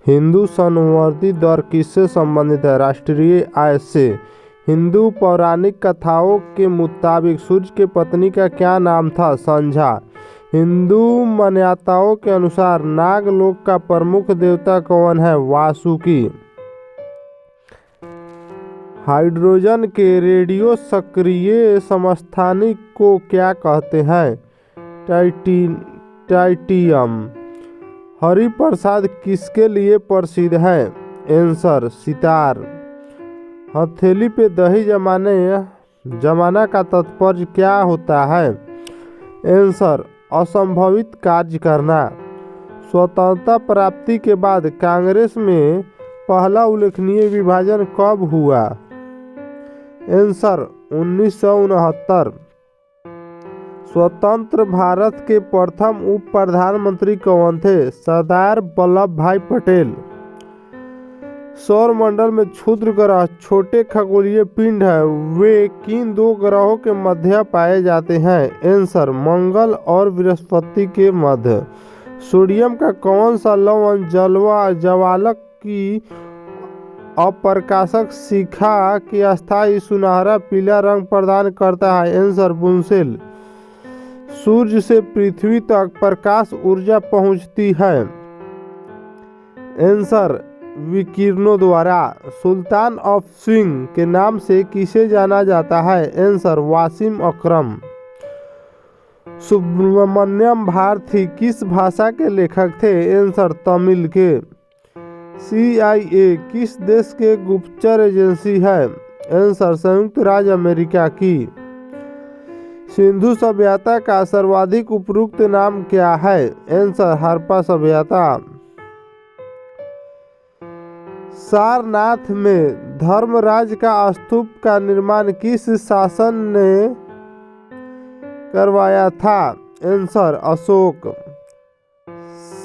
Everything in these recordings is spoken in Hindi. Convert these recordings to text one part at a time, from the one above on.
हिंदू संवर्धी दर किससे संबंधित है? राष्ट्रीय आय से। हिंदू पौराणिक कथाओं के मुताबिक सूर्य की पत्नी का क्या नाम था? संध्या। हिंदू मान्यताओं के अनुसार नागलोक का प्रमुख देवता कौन है? वासुकी। हाइड्रोजन के रेडियो सक्रिय समस्थानिक को क्या कहते हैं? टाइटियम। हरिप्रसाद किसके लिए प्रसिद्ध है? आंसर सितार। हथेली पे दही जमाना का तात्पर्य क्या होता है? आंसर असंभवित कार्य करना। स्वतंत्रता प्राप्ति के बाद कांग्रेस में पहला उल्लेखनीय विभाजन कब हुआ? आंसर 1969। स्वतंत्र भारत के प्रथम उप प्रधानमंत्री कौन थे? सरदार वल्लभ भाई पटेल। सौरमंडल में क्षुद्र ग्रह छोटे खगोलीय पिंड है, वे किन दो ग्रहों के मध्य पाए जाते हैं? आंसर मंगल और बृहस्पति के मध्य। सोडियम का कौन सा लवण जवालक की अप्रकाशक शिखा की अस्थायी सुनहरा पीला रंग प्रदान करता है? आंसर बुनसेल। सूर्य से पृथ्वी तक प्रकाश ऊर्जा पहुंचती है? आंसर विकिरणों द्वारा। सुल्तान ऑफ स्विंग के नाम से किसे जाना जाता है? आंसर वासिम अकरम। सुब्रमण्यम भारती किस भाषा के लेखक थे? आंसर तमिल के। CIA किस देश के गुप्तचर एजेंसी है? आंसर संयुक्त राज्य अमेरिका की। सिंधु सभ्यता का सर्वाधिक उपयुक्त नाम क्या है? आंसर हड़प्पा सभ्यता। सारनाथ में धर्मराज का स्तूप का निर्माण किस शासक ने करवाया था? आंसर अशोक।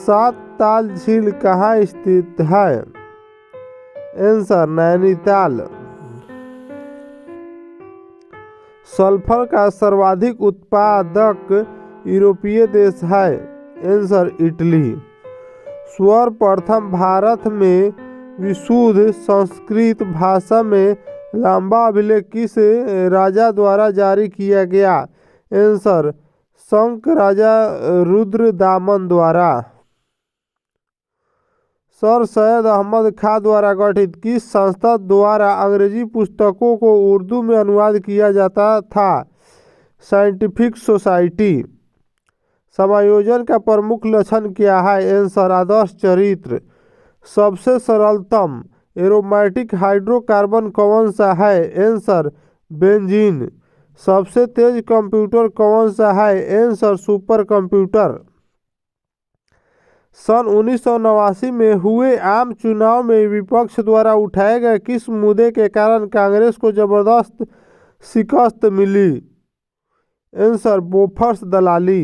सात ताल झील कहाँ स्थित है? आंसर नैनीताल। सल्फर का सर्वाधिक उत्पादक यूरोपीय देश है? Answer Italy. सर्वप्रथम भारत में विशुद्ध संस्कृत भाषा में लंबा अभिलेख किस राजा द्वारा जारी किया गया? आंसर शंक राजा रुद्रदामन द्वारा। सर सैयद अहमद खां द्वारा गठित किस संस्था द्वारा अंग्रेजी पुस्तकों को उर्दू में अनुवाद किया जाता था? Scientific society. समायोजन का प्रमुख लक्षण क्या है? आंसर आदर्श चरित्र। सबसे सरलतम एरोमेटिक हाइड्रोकार्बन कौन सा है? Answer benzene. सबसे तेज कंप्यूटर कौन सा है? Answer super computer. सन 1989 में हुए आम चुनाव में विपक्ष द्वारा उठाए गए किस मुद्दे के कारण कांग्रेस को जबरदस्त शिकस्त मिली? आंसर बोफर्स दलाली।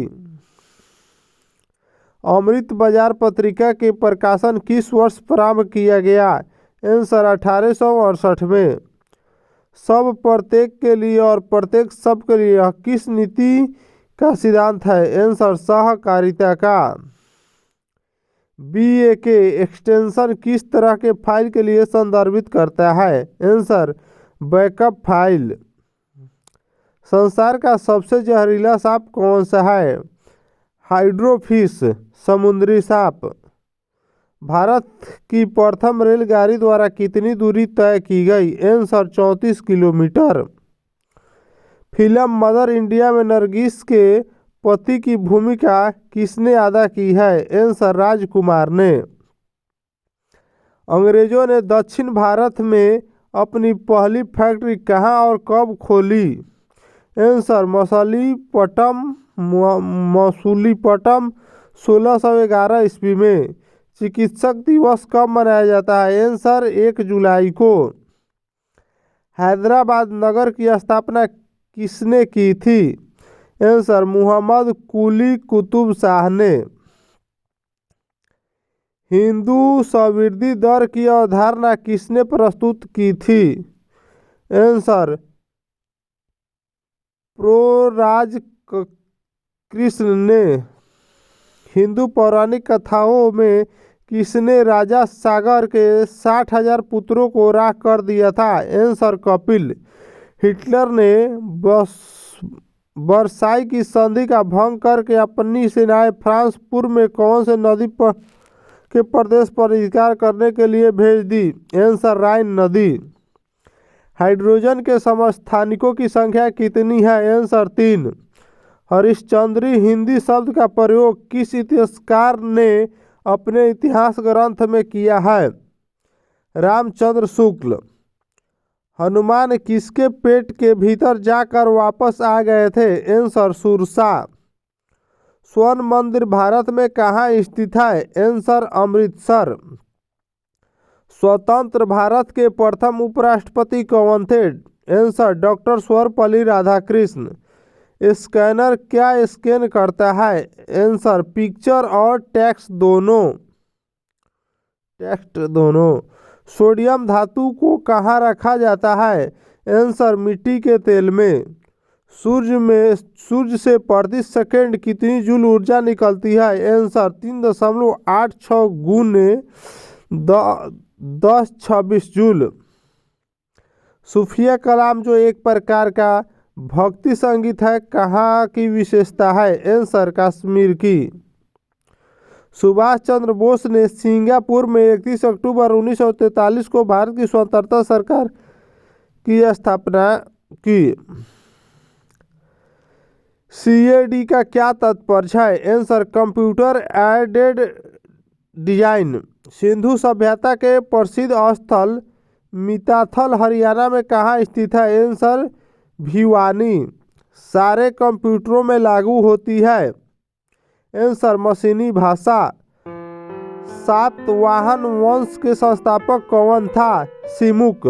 अमृत बाजार पत्रिका के प्रकाशन किस वर्ष प्रारंभ किया गया? आंसर 1868 में। सब प्रत्येक के लिए और प्रत्येक सब के लिए यह किस नीति का सिद्धांत है? आंसर सहकारिता का। BAK एक्सटेंशन किस तरह के फाइल के लिए संदर्भित करता है? Answer backup file. संसार का सबसे जहरीला सांप कौन सा है? हाइड्रोफिश समुद्री सांप। भारत की प्रथम रेलगाड़ी द्वारा कितनी दूरी तय की गई? Answer 34 kilometre. Film mother India में नरगिस के पति की भूमिका किसने अदा की है? आंसर राजकुमार ने। अंग्रेजों ने दक्षिण भारत में अपनी पहली फैक्ट्री कहाँ और कब खोली? आंसर मसूलीपट्टम 1611 ईस्वी में। चिकित्सक दिवस कब मनाया जाता है? आंसर 1 जुलाई को। हैदराबाद नगर की स्थापना किसने की थी? आंसर मुहम्मद कुली कुतुब शाह ने। हिंदू संवृद्धि दर की अवधारणा किसने प्रस्तुत की थी? आंसर प्रोराज कृष्ण ने। हिंदू पौराणिक कथाओं में किसने राजा सागर के 60,000 पुत्रों को राख कर दिया था? आंसर कपिल। हिटलर ने वर्साई की संधि का भंग करके अपनी सेनाएं फ्रांस पूर्व में कौन से नदी पर के प्रदेश पर अधिकार करने के लिए भेज दी? आंसर राइन नदी। हाइड्रोजन के समस्थानिकों की संख्या कितनी है? आंसर 3। हरिश्चंद्री हिंदी शब्द का प्रयोग किस इतिहासकार ने अपने इतिहास ग्रंथ में किया है? रामचंद्र शुक्ल। हनुमान किसके पेट के भीतर जाकर वापस आ गए थे? आंसर सुरसा। स्वर्ण मंदिर भारत में कहाँ स्थित है? आंसर अमृतसर। स्वतंत्र भारत के प्रथम उपराष्ट्रपति कौन थे? Answer doctor Sarvepalli Radhakrishna. Scanner क्या स्कैन करता है? आंसर पिक्चर और टेक्स्ट दोनों। सोडियम धातु को कहाँ रखा जाता है? आंसर मिट्टी के तेल में। सूर्य से प्रति सेकंड कितनी जूल ऊर्जा निकलती है? आंसर 3.86 गुने 1026 जूल। सूफिया कलाम जो एक प्रकार का भक्ति संगीत है, कहाँ की विशेषता है? आंसर कश्मीर की। सुभाष चंद्र बोस ने सिंगापुर में 31 अक्टूबर 1943 को भारत की स्वतंत्रता सरकार की स्थापना की। CAD का क्या तात्पर्य है? Answer computer aided design. Sindhu सभ्यता के प्रसिद्ध स्थल मिताथल हरियाणा में कहाँ स्थित है? आंसर भिवानी। सारे कंप्यूटरों में लागू होती है? आंसर मशीनी भाषा। सातवाहन वंश के संस्थापक कौन था? सिमुक।